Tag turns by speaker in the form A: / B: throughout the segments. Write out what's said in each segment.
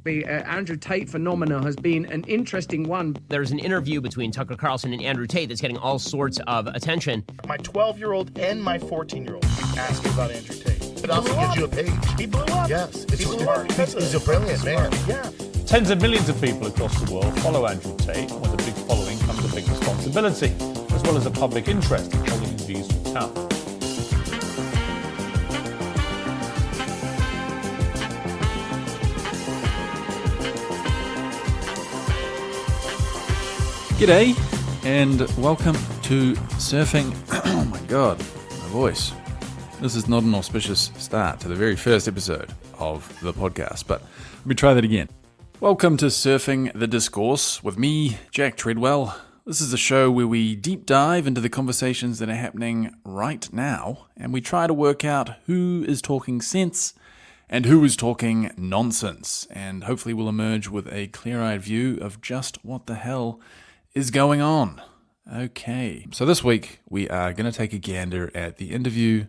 A: The Andrew Tate phenomena has been an interesting one.
B: There's an interview between Tucker Carlson and Andrew Tate that's getting all sorts of attention.
C: My 12-year-old and my 14-year-old asked about Andrew Tate.
D: It also gives you a page.
C: He blew up.
D: Yes, it's smart. He's a brilliant man.
C: Yeah.
E: Tens of millions of people across the world follow Andrew Tate. With a big following comes a big responsibility, as well as a public interest in holding his views to account.
F: G'day, and welcome to Surfing. Oh my god, my voice. This is not an auspicious start to the very first episode of the podcast, but let me try that again. Welcome to Surfing the Discourse with me, Jack Treadwell. This is a show where we deep dive into the conversations that are happening right now, and we try to work out who is talking sense and who is talking nonsense, and hopefully we'll emerge with a clear-eyed view of just what the hell is going on. Okay, so this week we are going to take a gander at the interview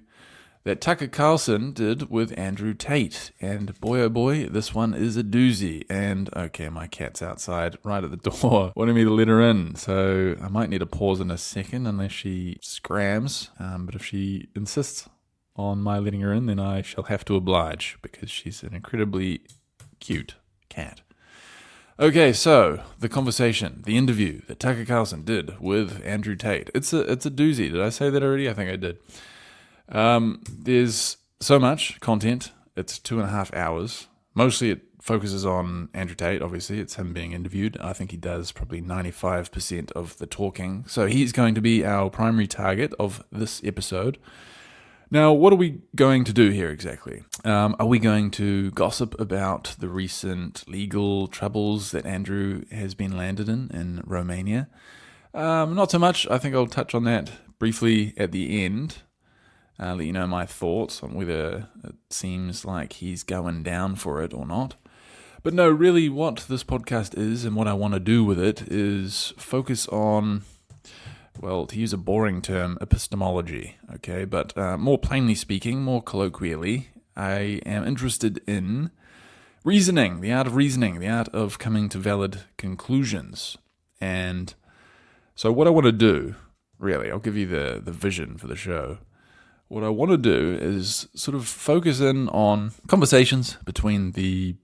F: that Tucker Carlson did with Andrew Tate, and boy oh boy, this one is a doozy. And okay, my cat's outside right at the door wanting me to let her in, so I might need to pause in a second unless she scrams, but if she insists on my letting her in, then I shall have to oblige, because she's an incredibly cute cat. Okay, so the conversation, the interview that Tucker Carlson did with Andrew Tate. It's a doozy. Did I say that already? I think I did. There's so much content. It's 2.5 hours. Mostly it focuses on Andrew Tate, obviously. It's him being interviewed. I think he does probably 95% of the talking. So he's going to be our primary target of this episode. Now, what are we going to do here exactly? Are we going to gossip about the recent legal troubles that Andrew has been landed in Romania? Not so much. I think I'll touch on that briefly at the end. Let you know my thoughts on whether it seems like he's going down for it or not. But no, really what this podcast is and what I want to do with it is focus on, well, to use a boring term, epistemology, okay? But more plainly speaking, more colloquially, I am interested in reasoning, the art of coming to valid conclusions. And so what I want to do, really, I'll give you the vision for the show. What I want to do is sort of focus in on conversations between the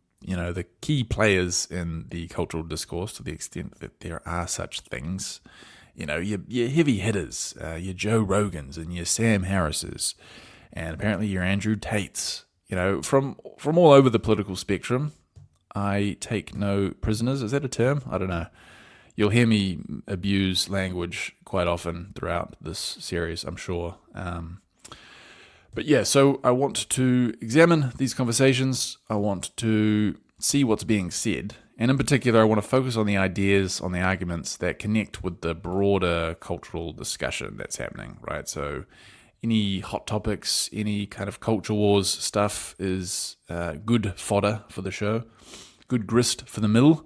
F: key players in the cultural discourse, to the extent that there are such things. You know, your heavy hitters, your Joe Rogans and your Sam Harrises, and apparently your Andrew Tates. You know, from all over the political spectrum. I take no prisoners. Is that a term? I don't know. You'll hear me abuse language quite often throughout this series, I'm sure. But yeah, so I want to examine these conversations. I want to see what's being said. And in particular, I want to focus on the ideas, on the arguments that connect with the broader cultural discussion that's happening, right? So any hot topics, any kind of culture wars stuff is good fodder for the show, good grist for the mill.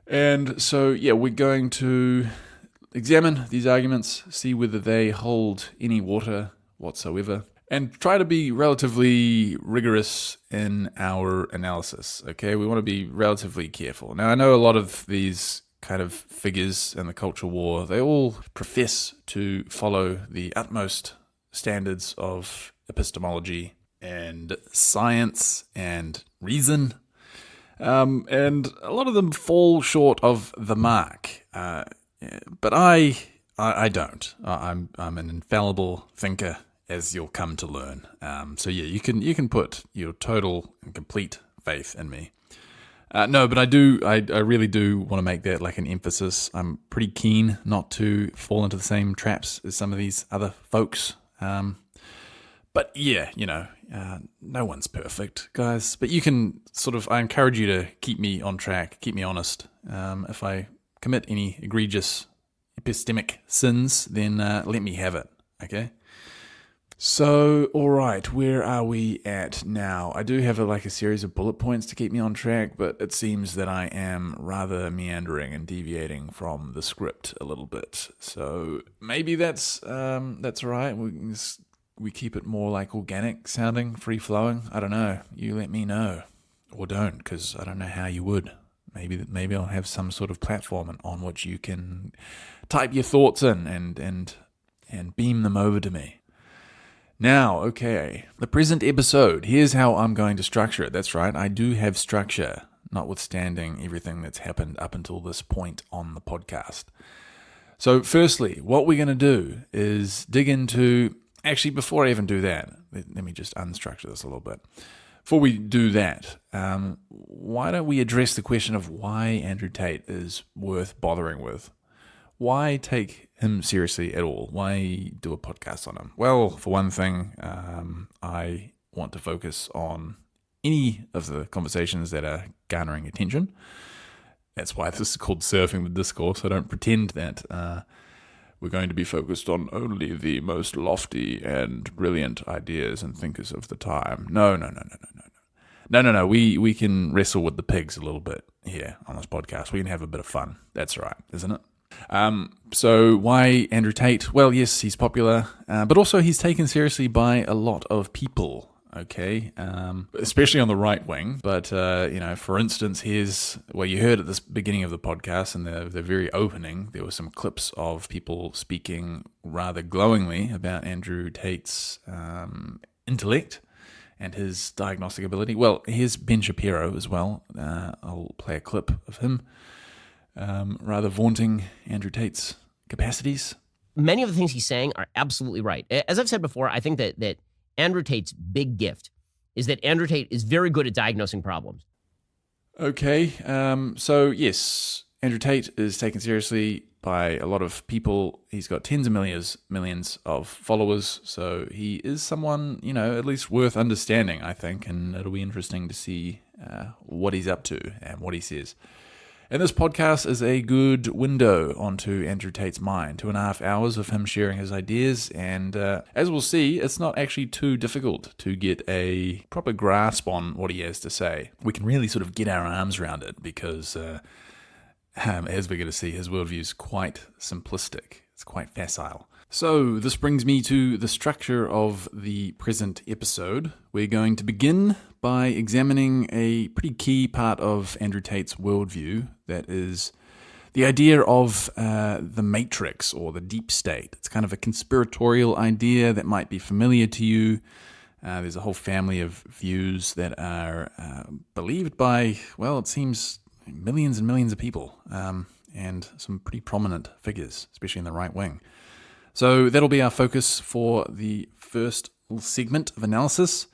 F: And so, yeah, we're going to examine these arguments, see whether they hold any water whatsoever, and try to be relatively rigorous in our analysis, okay? We want to be relatively careful. Now, I know a lot of these kind of figures in the culture war, they all profess to follow the utmost standards of epistemology and science and reason, and a lot of them fall short of the mark. But I don't. I'm an infallible thinker, as you'll come to learn. So yeah, you can put your total and complete faith in me. No, but I really do want to make that like an emphasis. I'm pretty keen not to fall into the same traps as some of these other folks. But yeah, no one's perfect, guys. But you can I encourage you to keep me on track, keep me honest. If I commit any egregious epistemic sins, then let me have it, okay? So, all right, where are we at now? I do have a series of bullet points to keep me on track, but it seems that I am rather meandering and deviating from the script a little bit. So maybe that's right. We keep it more like organic sounding, free flowing. I don't know. You let me know. or don't, because I don't know how you would. Maybe I'll have some sort of platform on which you can type your thoughts in and beam them over to me. Now, okay, the present episode, here's how I'm going to structure it. That's right, I do have structure, notwithstanding everything that's happened up until this point on the podcast. So firstly, what we're going to do is dig into... Actually, before I even do that, let me just unstructure this a little bit. Before we do that, why don't we address the question of why Andrew Tate is worth bothering with? Why take him seriously at all? Why do a podcast on him? Well, for one thing, I want to focus on any of the conversations that are garnering attention. That's why this is called Surfing the Discourse. I don't pretend that we're going to be focused on only the most lofty and brilliant ideas and thinkers of the time. No. We can wrestle with the pigs a little bit here on this podcast. We can have a bit of fun. That's right, isn't it? So why Andrew Tate? Well, yes, he's popular, but also he's taken seriously by a lot of people. Okay, especially on the right wing. But for instance, you heard at the beginning of the podcast and the very opening, there were some clips of people speaking rather glowingly about Andrew Tate's intellect and his diagnostic ability. Well, here's Ben Shapiro as well. I'll play a clip of him rather vaunting Andrew Tate's capacities.
B: Many of the things he's saying are absolutely right. As I've said before, I think that Andrew Tate's big gift is that Andrew Tate is very good at diagnosing problems.
F: Okay, so yes, Andrew Tate is taken seriously by a lot of people. He's got tens of millions of followers, so he is someone, at least worth understanding, I think, and it'll be interesting to see what he's up to and what he says. And this podcast is a good window onto Andrew Tate's mind. 2.5 hours of him sharing his ideas. And as we'll see, it's not actually too difficult to get a proper grasp on what he has to say. We can really sort of get our arms around it because, as we're going to see, his worldview is quite simplistic. It's quite facile. So this brings me to the structure of the present episode. We're going to begin by examining a pretty key part of Andrew Tate's worldview, that is the idea of the matrix or the deep state. It's kind of a conspiratorial idea that might be familiar to you. There's a whole family of views that are believed by, well, it seems millions and millions of people, and some pretty prominent figures, especially in the right wing. So that'll be our focus for the first segment of analysis.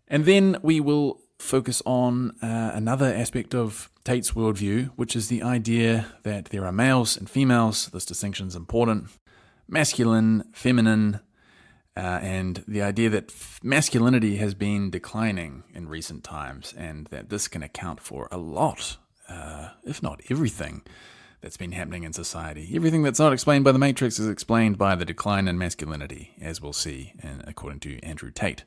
F: And then we will focus on another aspect of Tate's worldview, which is the idea that there are males and females. This distinction is important. Masculine, feminine, and the idea that masculinity has been declining in recent times, and that this can account for a lot, if not everything, that's been happening in society. Everything that's not explained by the Matrix is explained by the decline in masculinity, as we'll see, according to Andrew Tate.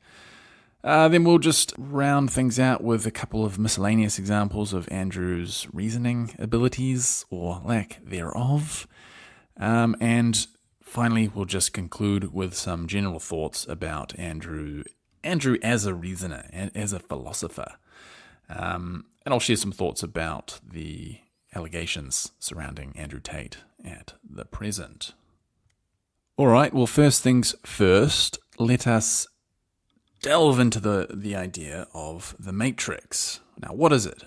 F: Then we'll just round things out with a couple of miscellaneous examples of Andrew's reasoning abilities, or lack thereof. And finally, we'll just conclude with some general thoughts about Andrew as a reasoner and as a philosopher. And I'll share some thoughts about the allegations surrounding Andrew Tate at the present. All right, well, first things first, let us delve into the idea of the Matrix. Now, what is it?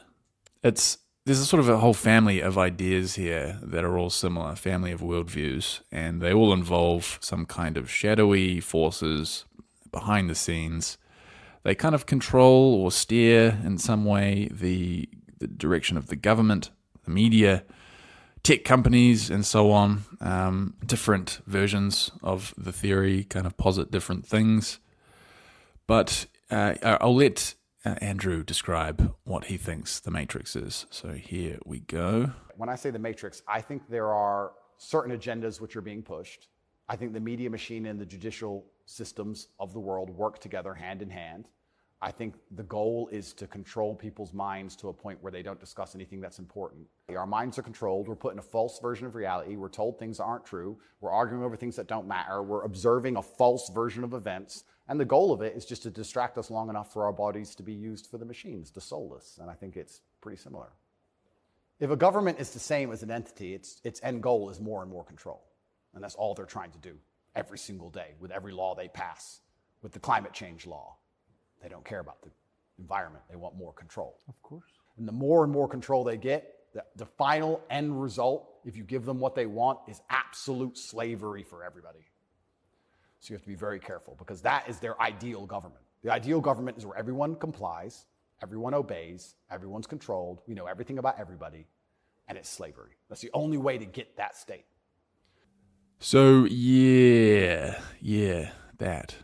F: There's a sort of a whole family of ideas here that are all similar, family of worldviews, and they all involve some kind of shadowy forces behind the scenes. They kind of control or steer in some way the direction of the government, the media, tech companies, and so on. Different versions of the theory kind of posit different things. But I'll let Andrew describe what he thinks the Matrix is. So here we go.
G: When I say the Matrix, I think there are certain agendas which are being pushed. I think the media machine and the judicial systems of the world work together hand in hand. I think the goal is to control people's minds to a point where they don't discuss anything that's important. Our minds are controlled. We're put in a false version of reality. We're told things aren't true. We're arguing over things that don't matter. We're observing a false version of events. And the goal of it is just to distract us long enough for our bodies to be used for the machines, to soulless. And I think it's pretty similar. If a government is the same as an entity, its end goal is more and more control. And that's all they're trying to do every single day with every law they pass, with the climate change law. They don't care about the environment. They want more control. Of course. And the more and more control they get, the final end result, if you give them what they want, is absolute slavery for everybody. So you have to be very careful, because that is their ideal government. The ideal government is where everyone complies, everyone obeys, everyone's controlled, we know everything about everybody, and it's slavery. That's the only way to get that state.
F: So, yeah, that.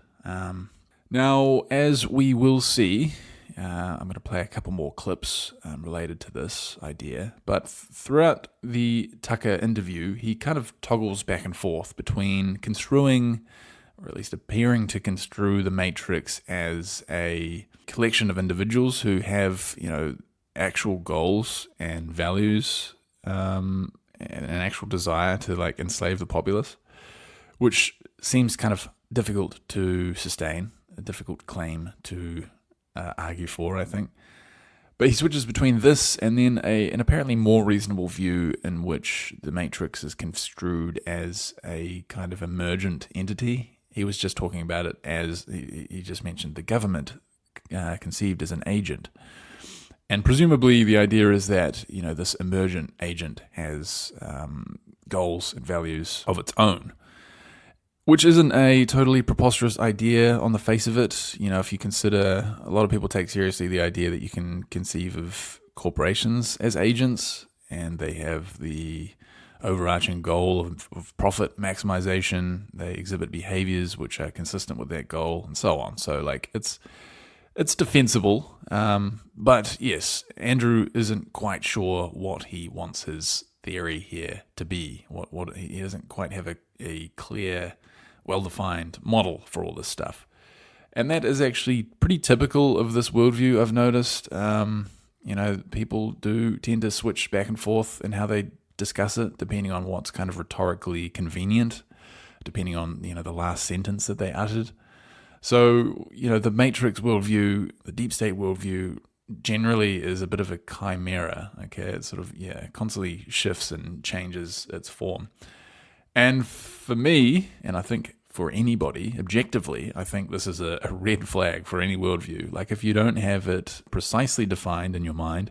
F: Now, as we will see, I'm going to play a couple more clips related to this idea, but throughout the Tucker interview, he kind of toggles back and forth between construing, or at least appearing to construe, the Matrix as a collection of individuals who have, actual goals and values, and an actual desire to enslave the populace, which seems kind of difficult to sustain, a difficult claim to argue for, I think. But he switches between this and then an apparently more reasonable view in which the Matrix is construed as a kind of emergent entity. He was just talking about it as, he just mentioned the government conceived as an agent. And presumably the idea is that, this emergent agent has goals and values of its own, which isn't a totally preposterous idea on the face of it. If you consider, a lot of people take seriously the idea that you can conceive of corporations as agents, and they have the overarching goal of profit maximization. They exhibit behaviors which are consistent with that goal, and so on. So, it's defensible. But yes, Andrew isn't quite sure what he wants his theory here to be. What he doesn't quite have a clear, well-defined model for all this stuff. And that is actually pretty typical of this worldview, I've noticed. People do tend to switch back and forth in how they discuss it, depending on what's kind of rhetorically convenient, depending on, the last sentence that they uttered. So, the Matrix worldview, the deep state worldview, generally is a bit of a chimera, okay? It sort of, constantly shifts and changes its form. And for me, and I think for anybody, objectively, I think this is a red flag for any worldview. If you don't have it precisely defined in your mind,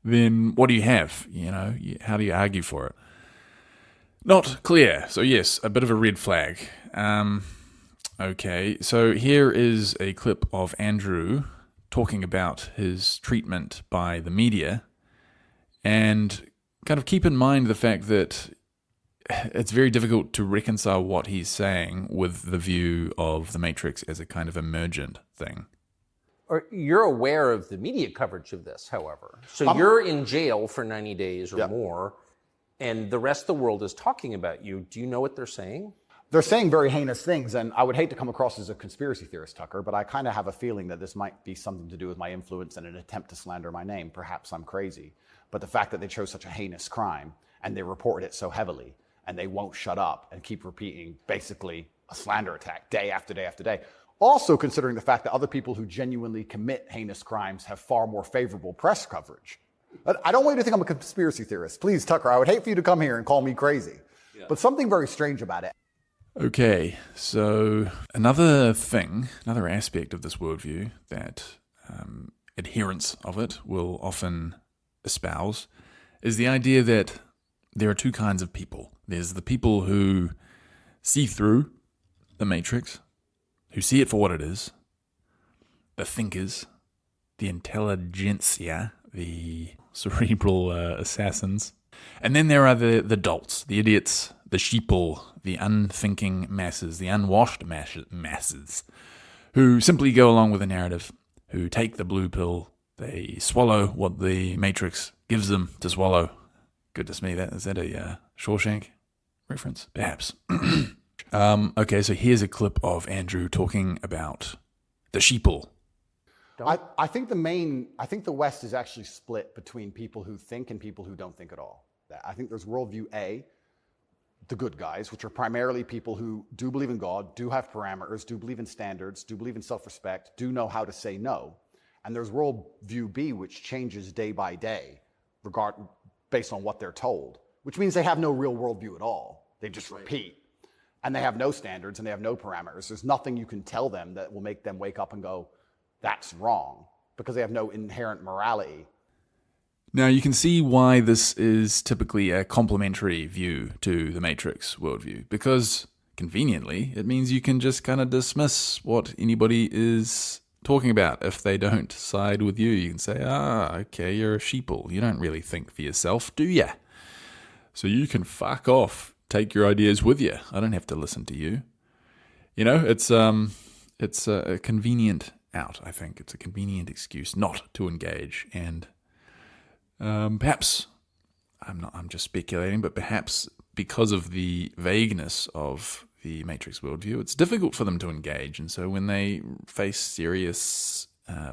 F: then what do you have? How do you argue for it? Not clear. So yes, a bit of a red flag. Okay, so here is a clip of Andrew talking about his treatment by the media, and kind of keep in mind the fact that it's very difficult to reconcile what he's saying with the view of the Matrix as a kind of emergent thing.
H: Or you're aware of the media coverage of this, however. So you're in jail for 90 days or more, and the rest of the world is talking about you. Do you know what they're saying?
G: They're saying very heinous things, and I would hate to come across as a conspiracy theorist, Tucker, but I kind of have a feeling that this might be something to do with my influence and an attempt to slander my name. Perhaps I'm crazy. But the fact that they chose such a heinous crime, and they reported it so heavily, and they won't shut up and keep repeating basically a slander attack day after day after day. Also considering the fact that other people who genuinely commit heinous crimes have far more favorable press coverage. I don't want you to think I'm a conspiracy theorist. Please, Tucker, I would hate for you to come here and call me crazy. But something very strange about it.
F: Okay, so another aspect of this worldview that adherents of it will often espouse is the idea that there are two kinds of people. There's the people who see through the Matrix, who see it for what it is, the thinkers, the intelligentsia, the cerebral assassins. And then there are the dolts, the idiots, the sheeple, the unthinking masses, the unwashed masses, who simply go along with the narrative, who take the blue pill, they swallow what the Matrix gives them to swallow. Goodness me, is that a Shawshank reference? Perhaps. Okay, so here's a clip of Andrew talking about the sheeple.
G: I think the West is actually split between people who think and people who don't think at all. I think there's worldview A, the good guys, which are primarily people who do believe in God, do have parameters, do believe in standards, do believe in self-respect, do know how to say no. And there's worldview B, which changes day by day, based on what they're told, which means they have no real worldview at all. They just repeat. And they have no standards and they have no parameters. There's nothing you can tell them that will make them wake up and go, that's wrong, because they have no inherent morality.
F: Now, you can see why this is typically a complementary view to the Matrix worldview, because conveniently, it means you can just kind of dismiss what anybody is talking about. If they don't side with you, you can say, okay, you're a sheeple. You don't really think for yourself, do you? So you can fuck off, take your ideas with you. I don't have to listen to you. You know, it's a convenient out, I think. It's a convenient excuse not to engage, and perhaps, I'm just speculating, but perhaps because of the vagueness of the Matrix worldview, it's difficult for them to engage. And so when they face serious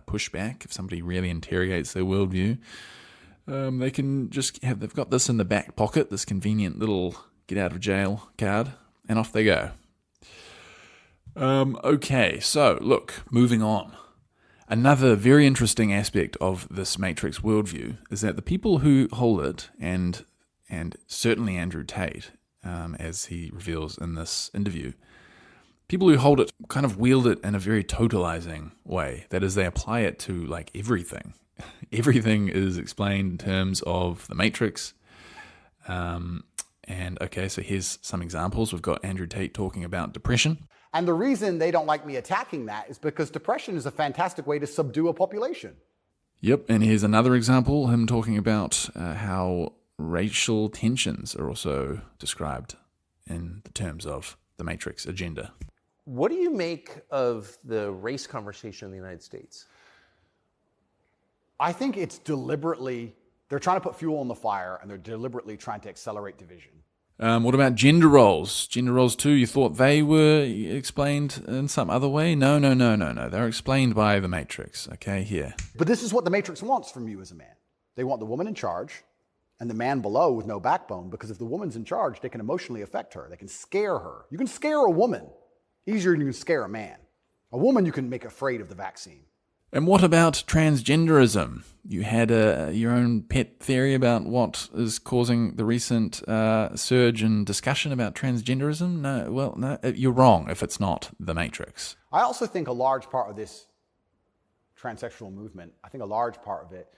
F: pushback, if somebody really interrogates their worldview, they can just they've got this in the back pocket, this convenient little get out of jail card, and off they go. Okay, so look, moving on. Another very interesting aspect of this Matrix worldview is that the people who hold it, and certainly Andrew Tate, as he reveals in this interview, people who hold it kind of wield it in a very totalizing way. That is, they apply it to like everything. Everything is explained in terms of the Matrix. And okay, so here's some examples. We've got Andrew Tate talking about depression.
G: And the reason they don't like me attacking that is because depression is a fantastic way to subdue a population.
F: Yep, and here's another example, him talking about how racial tensions are also described in the terms of the Matrix agenda.
H: What do you make of the race conversation in the United States?
G: I think it's they're trying to put fuel on the fire, and they're deliberately trying to accelerate division.
F: What about gender roles? Gender roles too, you thought they were explained in some other way? No. They're explained by the Matrix, okay, here.
G: But this is what the Matrix wants from you as a man. They want the woman in charge and the man below with no backbone, because if the woman's in charge, they can emotionally affect her. They can scare her. You can scare a woman easier than you can scare a man. A woman you can make afraid of the vaccine.
F: And what about transgenderism? You had your own pet theory about what is causing the recent surge in discussion about transgenderism? No, you're wrong if it's not the Matrix.
G: I also think a large part of this transsexual movement, I think a large part of it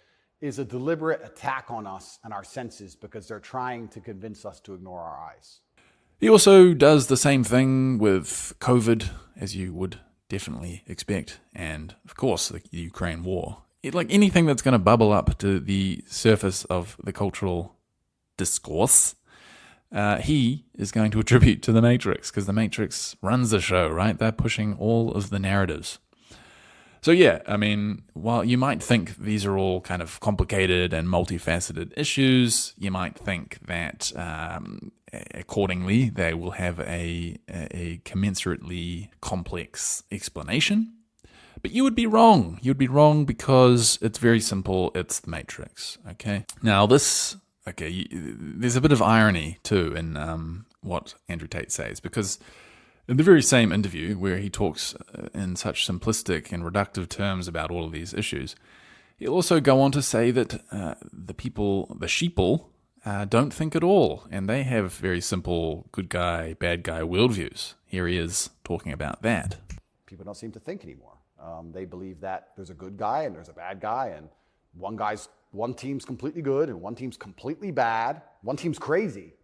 G: is a deliberate attack on us and our senses, because they're trying to convince us to ignore our eyes.
F: He also does the same thing with COVID, as you would definitely expect, and of course the Ukraine war. Like anything that's going to bubble up to the surface of the cultural discourse, he is going to attribute to the Matrix, because the Matrix runs the show, right? They're pushing all of the narratives. So yeah, I mean, while you might think these are all kind of complicated and multifaceted issues, you might think that accordingly they will have a commensurately complex explanation. But you would be wrong. You'd be wrong because it's very simple. It's the Matrix, okay? Now there's a bit of irony too in what Andrew Tate says, because in the very same interview where he talks in such simplistic and reductive terms about all of these issues, he'll also go on to say that the sheeple, don't think at all, and they have very simple good guy, bad guy worldviews. Here he is talking about that.
G: People don't seem to think anymore. They believe that there's a good guy and there's a bad guy, and one team's completely good and one team's completely bad. One team's crazy.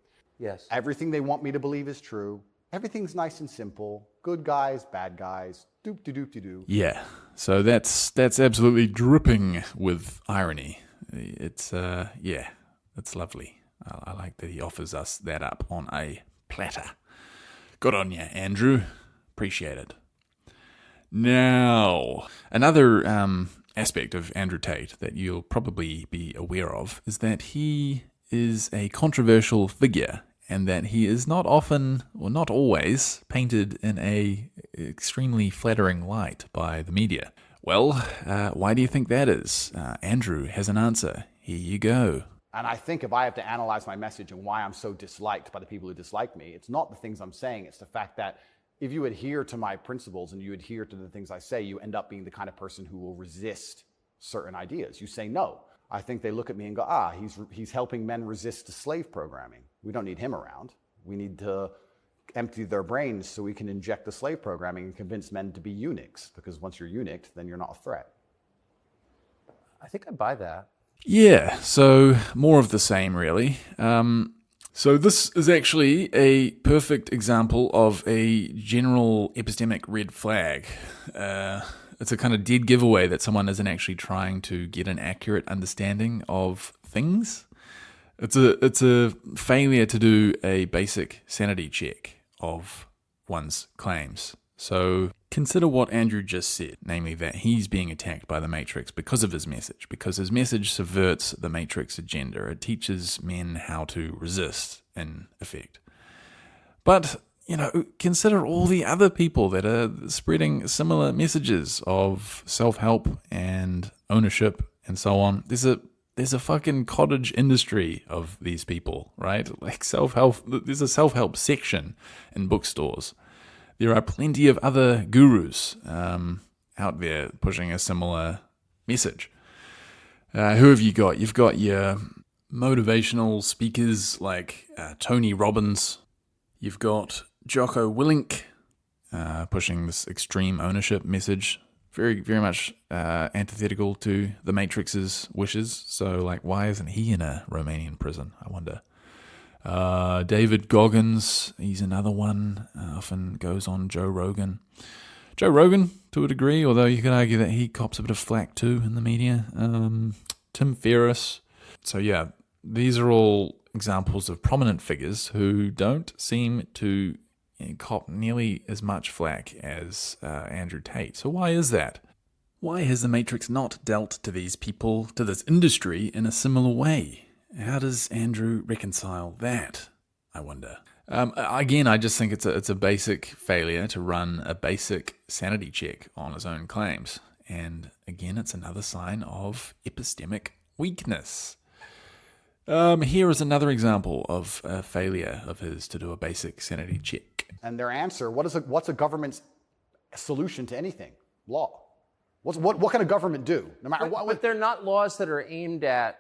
H: Yes.
G: Everything they want me to believe is true. Everything's nice and simple. Good guys, bad guys. Doop-de-doop-de-doo.
F: Yeah, so that's absolutely dripping with irony. It's lovely. I like that he offers us that up on a platter. Good on you, Andrew. Appreciate it. Now, another aspect of Andrew Tate that you'll probably be aware of is that he is a controversial figure, and that he is not often, or not always, painted in a extremely flattering light by the media. Well, why do you think that is? Andrew has an answer. Here you go.
G: And I think if I have to analyze my message and why I'm so disliked by the people who dislike me, it's not the things I'm saying, it's the fact that if you adhere to my principles and you adhere to the things I say, you end up being the kind of person who will resist certain ideas. You say no. I think they look at me and go, he's helping men resist the slave programming. We don't need him around. We need to empty their brains so we can inject the slave programming and convince men to be eunuchs, because once you're eunuched, then you're not a threat.
H: I think I buy that.
F: Yeah, so more of the same, really. So this is actually a perfect example of a general epistemic red flag. It's a kind of dead giveaway that someone isn't actually trying to get an accurate understanding of things. It's a failure to do a basic sanity check of one's claims. So consider what Andrew just said, namely that he's being attacked by the Matrix because of his message, because his message subverts the Matrix agenda. It teaches men how to resist, in effect. But, consider all the other people that are spreading similar messages of self-help and ownership and so on. There's a fucking cottage industry of these people, right? Like self-help, there's a self-help section in bookstores. There are plenty of other gurus out there pushing a similar message. Who have you got? You've got your motivational speakers like Tony Robbins. You've got Jocko Willink pushing this extreme ownership message. Very, very much antithetical to the Matrix's wishes. So, why isn't he in a Romanian prison, I wonder? David Goggins, he's another one, often goes on Joe Rogan. Joe Rogan, to a degree, although you could argue that he cops a bit of flack too in the media. Tim Ferriss. So yeah, these are all examples of prominent figures who don't seem to cop nearly as much flack as Andrew Tate. So why is that? Why has the Matrix not dealt to these people, to this industry, in a similar way? How does Andrew reconcile that, I wonder? Again, I just think it's a basic failure to run a basic sanity check on his own claims. And again, it's another sign of epistemic weakness. Here is another example of a failure of his to do a basic sanity check.
G: And their answer, what's a government's solution to anything? Law. What can a government do? No matter what.
H: But they're not laws that are aimed at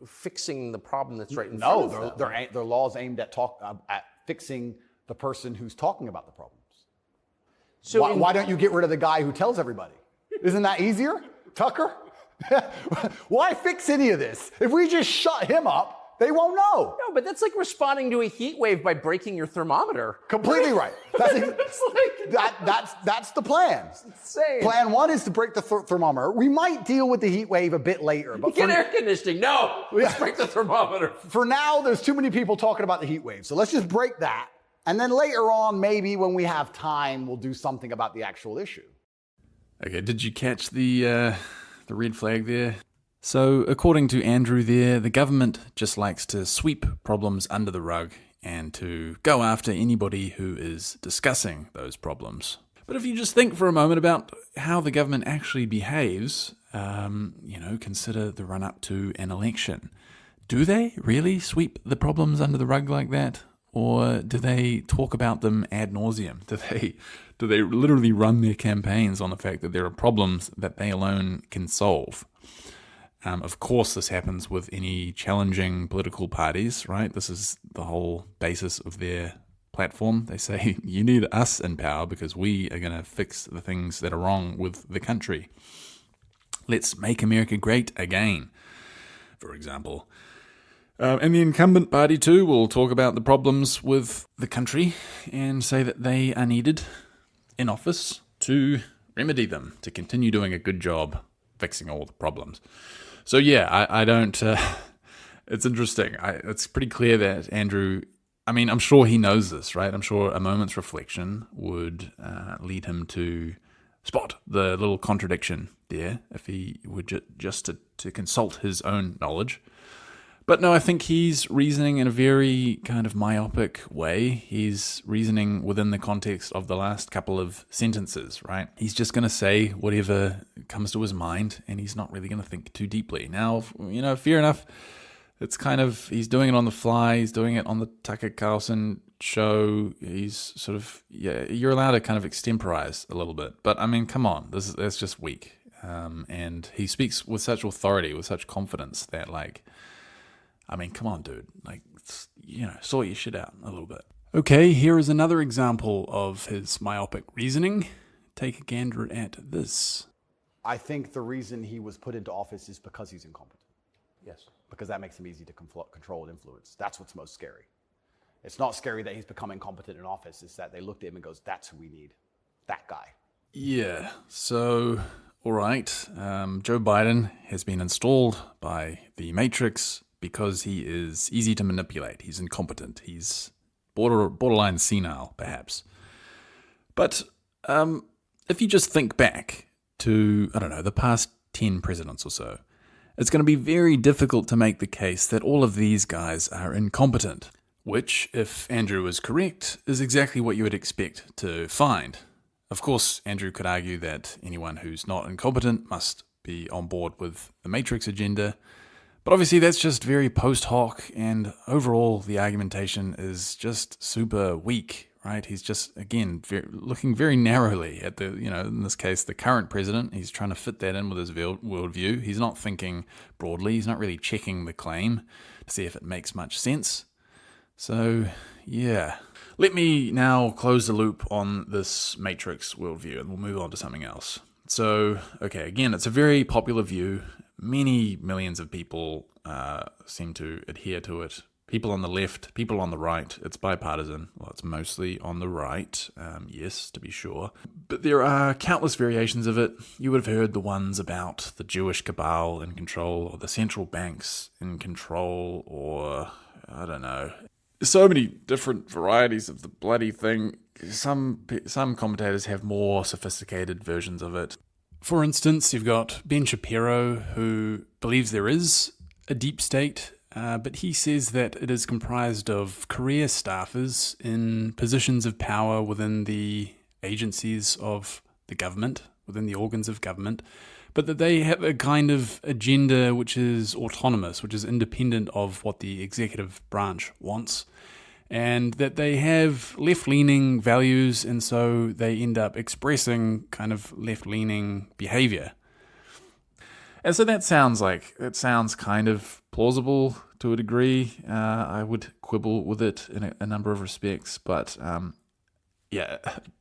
H: fixing the problem that's right in front of them.
G: No, they're laws aimed at fixing the person who's talking about the problems. So why don't you get rid of the guy who tells everybody? Isn't that easier, Tucker? Why fix any of this? If we just shut him up, they won't know.
H: No, but that's like responding to a heat wave by breaking your thermometer.
G: Completely right. That's the plan.
H: It's insane.
G: Plan one is to break the thermometer. We might deal with the heat wave a bit later. But
H: get air conditioning. No, let's break the thermometer.
G: For now, there's too many people talking about the heat wave. So let's just break that. And then later on, maybe when we have time, we'll do something about the actual issue.
F: Okay, did you catch the red flag there? So, according to Andrew there, the government just likes to sweep problems under the rug and to go after anybody who is discussing those problems. But if you just think for a moment about how the government actually behaves, consider the run-up to an election. Do they really sweep the problems under the rug like that? Or do they talk about them ad nauseum? Do they literally run their campaigns on the fact that there are problems that they alone can solve? Of course, this happens with any challenging political parties, right? This is the whole basis of their platform. They say, you need us in power because we are going to fix the things that are wrong with the country. Let's make America great again, for example. And the incumbent party, too, will talk about the problems with the country and say that they are needed in office to remedy them, to continue doing a good job fixing all the problems. So yeah, I don't, it's interesting. It's pretty clear that Andrew, I'm sure he knows this, right? I'm sure a moment's reflection would lead him to spot the little contradiction there if he were just to consult his own knowledge. But no, I think he's reasoning in a very kind of myopic way. He's reasoning within the context of the last couple of sentences, right? He's just going to say whatever comes to his mind, and he's not really going to think too deeply. Now, fair enough. It's kind of, he's doing it on the fly. He's doing it on the Tucker Carlson show. He's sort of, you're allowed to kind of extemporize a little bit. But I mean, come on, that's just weak. And he speaks with such authority, with such confidence that, like, I mean, come on, dude. Like, sort your shit out a little bit. Okay, here is another example of his myopic reasoning. Take a gander at this.
G: I think the reason he was put into office is because he's incompetent.
H: Yes.
G: Because that makes him easy to control and influence. That's what's most scary. It's not scary that he's become incompetent in office. It's that they looked at him and goes, that's who we need. That guy.
F: Yeah, so, all right. Joe Biden has been installed by the Matrix because he is easy to manipulate. He's incompetent. He's borderline senile, perhaps. But if you just think back to, I don't know, the past 10 presidents or so, it's going to be very difficult to make the case that all of these guys are incompetent, which, if Andrew is correct, is exactly what you would expect to find. Of course, Andrew could argue that anyone who's not incompetent must be on board with the Matrix agenda, but obviously that's just very post hoc, and overall the argumentation is just super weak, right? He's just, again, looking very narrowly at the, in this case, the current president. He's trying to fit that in with his worldview. He's not thinking broadly. He's not really checking the claim to see if it makes much sense. So, yeah. Let me now close the loop on this Matrix worldview, and we'll move on to something else. So, okay, again, it's a very popular view. Many millions of people seem to adhere to it. People on the left, people on the right. It's bipartisan. Well, it's mostly on the right, yes, to be sure. But there are countless variations of it. You would have heard the ones about the Jewish cabal in control, or the central banks in control, or, I don't know. So many different varieties of the bloody thing. Some commentators have more sophisticated versions of it. For instance, you've got Ben Shapiro, who believes there is a deep state, but he says that it is comprised of career staffers in positions of power within the agencies of the government, within the organs of government, but that they have a kind of agenda which is autonomous, which is independent of what the executive branch wants, and that they have left-leaning values, and so they end up expressing kind of left-leaning behavior. And so that sounds kind of plausible to a degree. I would quibble with it in a number of respects, but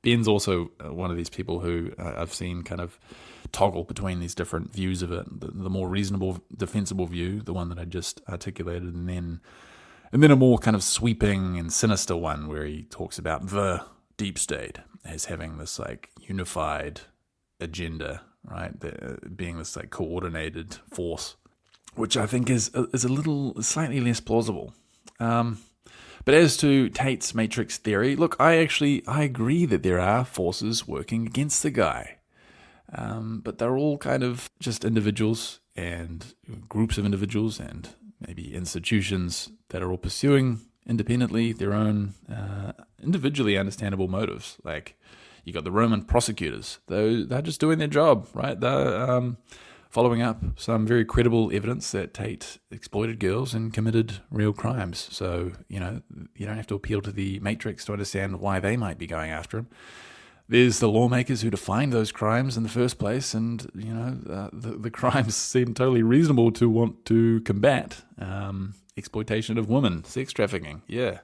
F: Ben's also one of these people who I've seen kind of toggle between these different views of it. The more reasonable, defensible view, the one that I just articulated, and then a more kind of sweeping and sinister one where he talks about the deep state as having this like unified agenda, right? Being this like coordinated force, which I think is slightly less plausible. But as to Tate's matrix theory, look, I agree that there are forces working against the guy. But they're all kind of just individuals and groups of individuals and maybe institutions that are all pursuing independently their own individually understandable motives. Like, you got the Roman prosecutors. They're just doing their job, right? They're following up some very credible evidence that Tate exploited girls and committed real crimes. So, you don't have to appeal to the Matrix to understand why they might be going after him. There's the lawmakers who defined those crimes in the first place, and the crimes seem totally reasonable to want to combat. Exploitation of women, sex trafficking, yeah.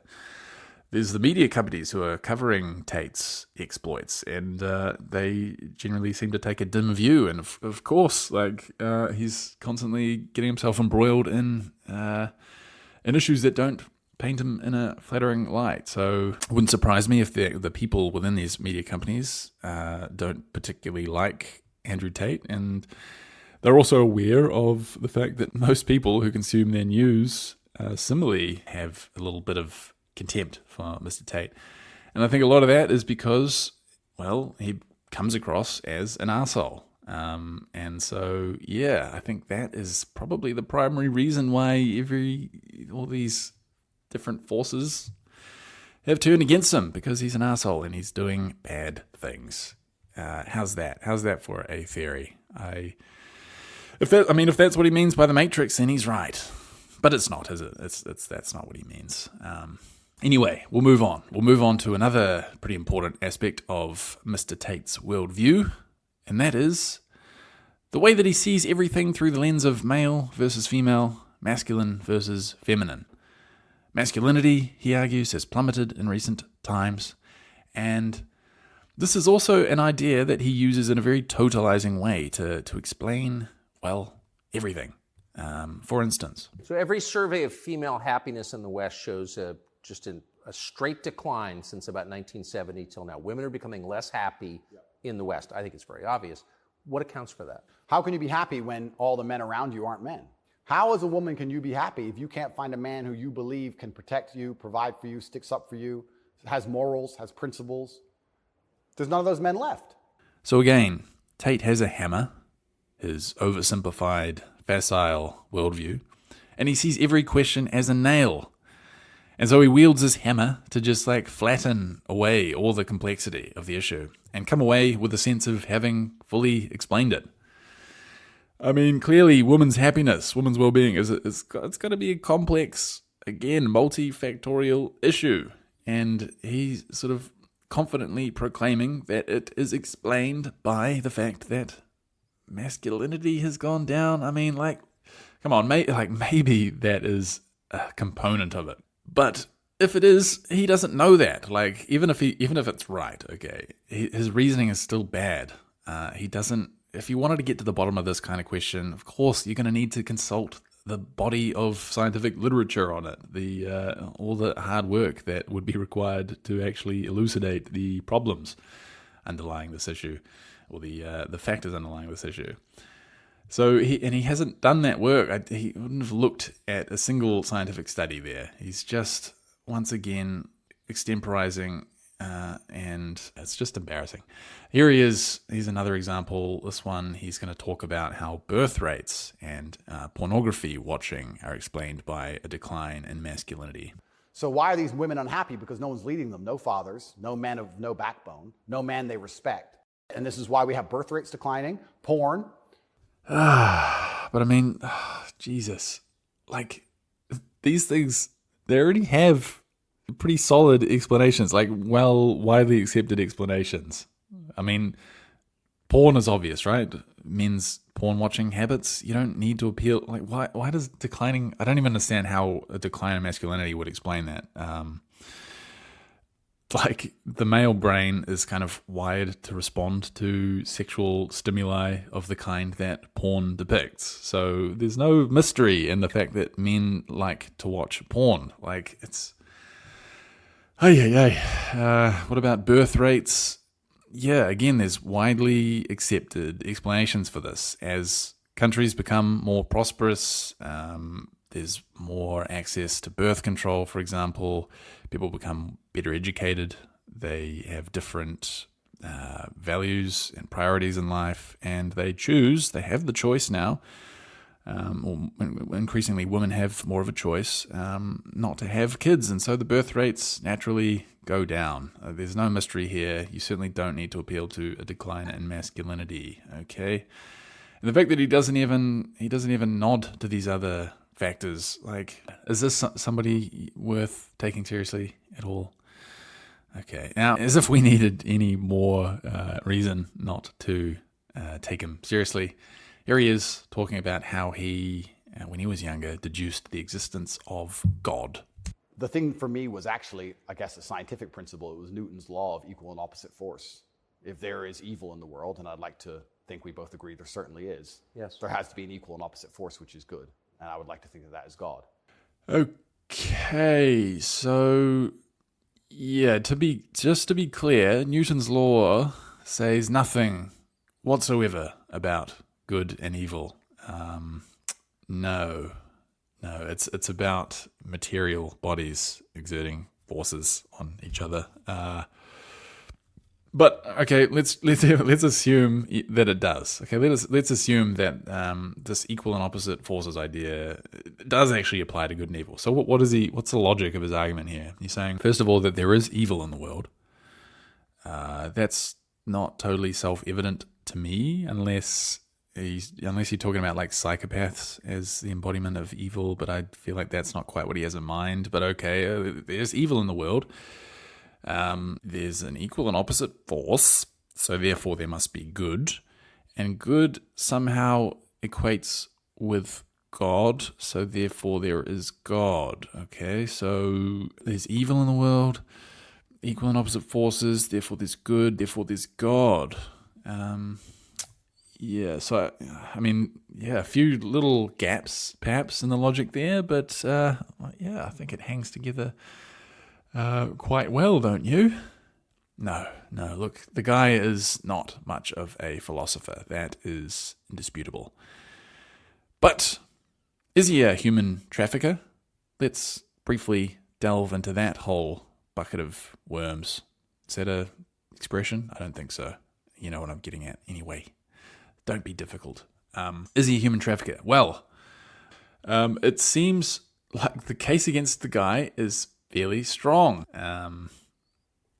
F: There's the media companies who are covering Tate's exploits, and they generally seem to take a dim view. And of course, he's constantly getting himself embroiled in issues that don't paint him in a flattering light. So it wouldn't surprise me if the people within these media companies don't particularly like Andrew Tate, and they're also aware of the fact that most people who consume their news similarly have a little bit of contempt for Mr. Tate. And I think a lot of that is because, well, he comes across as an arsehole. And so, yeah, I think that is probably the primary reason why all these different forces have turned against him, because he's an asshole and he's doing bad things. How's that? How's that for a theory? If that's what he means by the Matrix, then he's right. But it's not, is it? That's not what he means. Anyway, we'll move on. We'll move on to another pretty important aspect of Mr. Tate's worldview, and that is the way that he sees everything through the lens of male versus female, masculine versus feminine. Masculinity, he argues, has plummeted in recent times, and this is also an idea that he uses in a very totalizing way to explain, well, everything. For instance.
H: So every survey of female happiness in the West shows just a straight decline since about 1970 till now. Women are becoming less happy in the West. I think it's very obvious. What accounts for that?
G: How can you be happy when all the men around you aren't men? How, as a woman, can you be happy if you can't find a man who you believe can protect you, provide for you, sticks up for you, has morals, has principles? There's none of those men left.
F: So again, Tate has a hammer, his oversimplified, facile worldview, and he sees every question as a nail. And so he wields his hammer to just flatten away all the complexity of the issue and come away with a sense of having fully explained it. I mean, clearly, women's happiness, women's well-being, it's got to be a complex, again, multifactorial issue. And he's sort of confidently proclaiming that it is explained by the fact that masculinity has gone down. I mean, come on, maybe that is a component of it. But if it is, he doesn't know that. Even if it's right, okay, his reasoning is still bad. He doesn't. If you wanted to get to the bottom of this kind of question, of course, you're going to need to consult the body of scientific literature on it, all the hard work that would be required to actually elucidate the problems underlying this issue, or the factors underlying this issue. So he hasn't done that work. He wouldn't have looked at a single scientific study there. He's just, once again, extemporizing, and it's just embarrassing. Here he is. Here's another example. This one, he's going to talk about how birth rates and pornography watching are explained by a decline in masculinity.
G: So why are these women unhappy? Because no one's leading them. No fathers, no men of no backbone, no man they respect. And this is why we have birth rates declining, porn.
F: But I mean, Jesus, these things, they already have pretty solid explanations, widely accepted explanations. I mean, porn is obvious, right? Men's porn watching habits, you don't need to appeal. Why does declining, I don't even understand how a decline in masculinity would explain that. The male brain is kind of wired to respond to sexual stimuli of the kind that porn depicts. So there's no mystery in the fact that men like to watch porn. It's... What about birth rates? Yeah, again, there's widely accepted explanations for this. As countries become more prosperous, there's more access to birth control, for example. People become better educated. They have different values and priorities in life, and they have the choice now, or increasingly women have more of a choice not to have kids, and so the birth rates naturally go down. There's no mystery here. You certainly don't need to appeal to a decline in masculinity, okay? And the fact that he doesn't even nod to these other factors, is this somebody worth taking seriously at all? Okay, now, as if we needed any more reason not to take him seriously, here he is talking about how he, when he was younger, deduced the existence of God.
G: The thing for me was actually, I guess, a scientific principle. It was Newton's law of equal and opposite force. If there is evil in the world, and I'd like to think we both agree there certainly is,
H: yes,
G: there has to be an equal and opposite force, which is good. And I would like to think that is God.
F: Okay, so yeah, to be clear, Newton's law says nothing whatsoever about good and evil. No, it's about material bodies exerting forces on each other. But okay, let's assume that it does. Okay, let's assume that this equal and opposite forces idea does actually apply to good and evil. So what's the logic of his argument here? He's saying, first of all, that there is evil in the world. That's not totally self-evident to me, unless you're talking about like psychopaths as the embodiment of evil. But I feel like that's not quite what he has in mind. But okay, there's evil in the world. There's an equal and opposite force, so therefore there must be good, and good somehow equates with God, so therefore there is God. Okay, so there's evil in the world, equal and opposite forces, therefore there's good, therefore there's God. A few little gaps perhaps in the logic there, but I think it hangs together quite well, don't you? No, look, the guy is not much of a philosopher. That is indisputable. But is he a human trafficker? Let's briefly delve into that whole bucket of worms. Is that a expression? I don't think so. You know what I'm getting at anyway. Don't be difficult. Is he a human trafficker? Well, it seems like the case against the guy is fairly strong.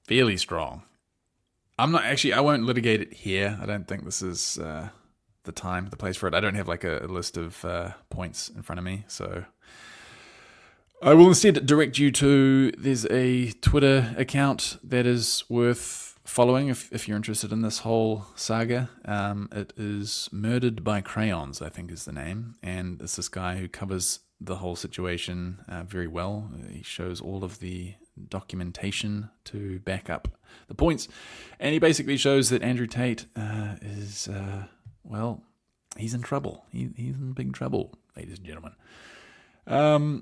F: Fairly strong. I won't litigate it here. I don't think this is the time, the place for it. I don't have like a list of points in front of me, so I will instead direct you to, there's a Twitter account that is worth following if you're interested in this whole saga. It is Murdered by Crayons, I think is the name, and it's this guy who covers the whole situation very well. He shows all of the documentation to back up the points, and he basically shows that Andrew Tate is he's in trouble. He's in big trouble, ladies and gentlemen.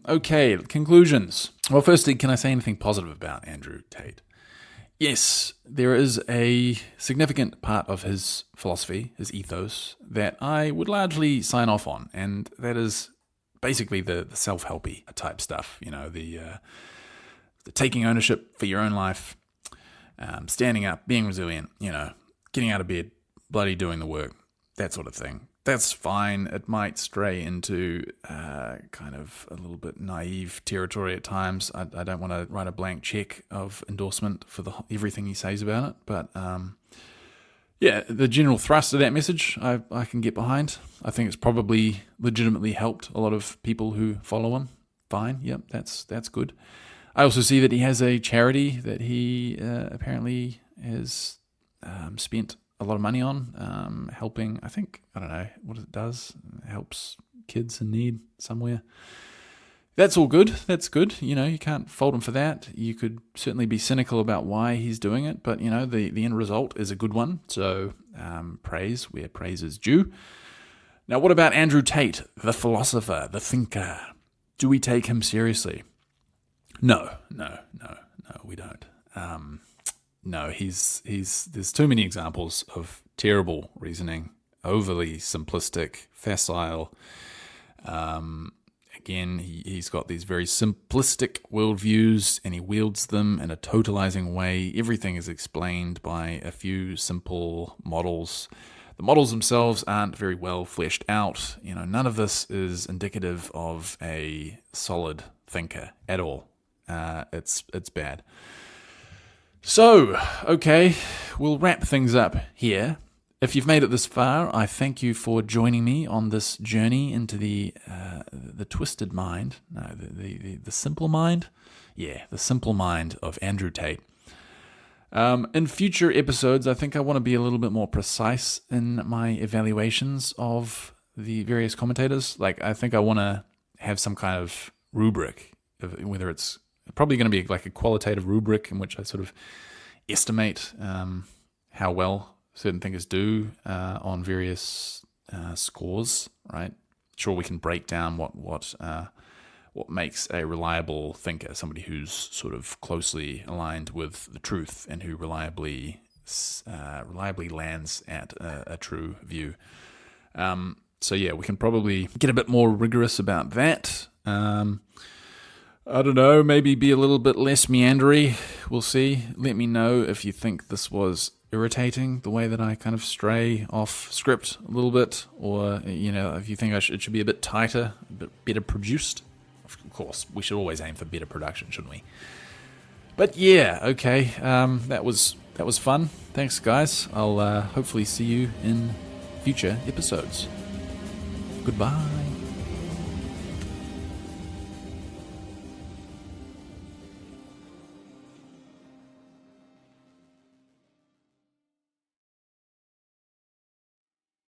F: Okay, conclusions. Well, firstly, can I say anything positive about Andrew Tate? Yes, there is a significant part of his philosophy, his ethos, that I would largely sign off on, and that is basically the self-helpy type stuff, the taking ownership for your own life, standing up, being resilient, getting out of bed, bloody doing the work, that sort of thing. That's fine. It might stray into kind of a little bit naive territory at times. I don't want to write a blank check of endorsement for everything he says about it, but the general thrust of that message I can get behind. I think it's probably legitimately helped a lot of people who follow him. Fine, yep, that's good. I also see that he has a charity that he apparently has spent a lot of money on, helping, I don't know what it does, it helps kids in need somewhere. That's all good. That's good. You can't fault him for that. You could certainly be cynical about why he's doing it, but, the end result is a good one. So praise where praise is due. Now, what about Andrew Tate, the philosopher, the thinker? Do we take him seriously? No, we don't. No, there's too many examples of terrible reasoning, overly simplistic, facile. Again, he's got these very simplistic worldviews, and he wields them in a totalizing way. Everything is explained by a few simple models. The models themselves aren't very well fleshed out. None of this is indicative of a solid thinker at all. It's bad. So, okay, we'll wrap things up here. If you've made it this far, I thank you for joining me on this journey into the twisted mind. No, the simple mind? Yeah, the simple mind of Andrew Tate. In future episodes, I think I want to be a little bit more precise in my evaluations of the various commentators. I think I want to have some kind of rubric, whether it's probably going to be like a qualitative rubric in which I sort of estimate how well certain thinkers do on various scores, right? Sure, we can break down what makes a reliable thinker, somebody who's sort of closely aligned with the truth and who reliably lands at a true view. So yeah, we can probably get a bit more rigorous about that. I don't know, maybe be a little bit less meandery. We'll see. Let me know if you think this was irritating, the way that I kind of stray off script a little bit, or, if you think it should be a bit tighter, a bit better produced, of course, we should always aim for better production, shouldn't we? But yeah, okay, that was fun. Thanks, guys. I'll hopefully see you in future episodes. Goodbye.